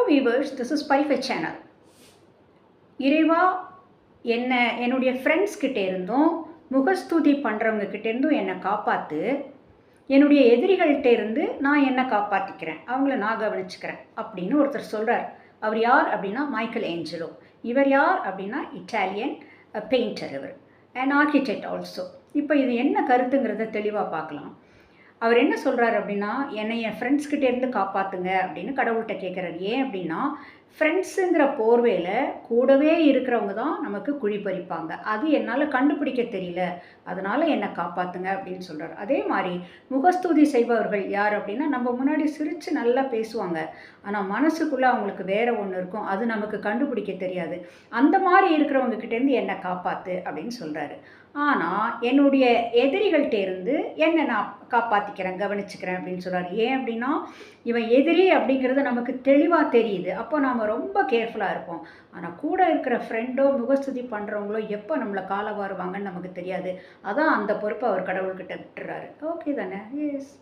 Hello viewers, this is Spify channel. இறைவா என்னுடைய friends கிட்ட இருந்தும் முகஸ்துதி பண்ணுறவங்க கிட்ட இருந்தும் என்னை காப்பாற்று. என்னுடைய எதிரிகள்கிட்ட இருந்து நான் என்னை காப்பாற்றிக்கிறேன், அவங்கள நான் கவனிச்சுக்கிறேன் அப்படின்னு ஒருத்தர் சொல்கிறார். அவர் யார் அப்படின்னா மைக்கேல் ஏஞ்சலோ. இவர் யார் அப்படின்னா இட்டாலியன் பெயிண்டர், இவர் அண்ட் ஆர்கிடெக்ட் ஆல்சோ. இப்போ இது என்ன கருத்துங்கிறத தெளிவாக பார்க்கலாம். அவர் என்ன சொல்கிறார் அப்படின்னா, என்னை என் ஃப்ரெண்ட்ஸ்கிட்ட இருந்து காப்பாற்றுங்க அப்படின்னு கடவுள்கிட்ட கேட்குறாரு. ஏன் அப்படின்னா, ஃப்ரெண்ட்ஸுங்கிற போர்வையில் கூடவே இருக்கிறவங்க தான் நமக்கு குழி பறிப்பாங்க. அது என்னால் கண்டுபிடிக்க தெரியல, அதனால் என்னை காப்பாற்றுங்க அப்படின்னு சொல்கிறார். அதே மாதிரி முகஸ்துதி செய்பவர்கள் யார் அப்படின்னா, நம்ம முன்னாடி சிரித்து நல்லா பேசுவாங்க, ஆனால் மனசுக்குள்ளே அவங்களுக்கு வேறு ஒன்று இருக்கும், அது நமக்கு கண்டுபிடிக்க தெரியாது. அந்த மாதிரி இருக்கிறவங்க கிட்டேருந்து என்னை காப்பாற்று அப்படின்னு சொல்கிறாரு. ஆனால் என்னுடைய எதிரிகள்கிட்ட இருந்து என்னை நான் காப்பாற்றிக்கிறேன், கவனிச்சுக்கிறேன் அப்படின்னு சொல்கிறார். ஏன் அப்படின்னா, இவன் எதிரி அப்படிங்கிறது நமக்கு தெளிவாக தெரியுது, அப்போ நாம் ரொம்ப கேர்ஃபுல்லாக இருப்போம். ஆனால் கூட இருக்கிற ஃப்ரெண்டோ முகஸ்துதி பண்ணுறவங்களோ எப்போ நம்மளை காலை வாருவாங்கன்னு நமக்கு தெரியாது. அதான் அந்த பொறுப்பை அவர் கடவுள்கிட்ட விட்டுறாரு. ஓகே தானே? எஸ்.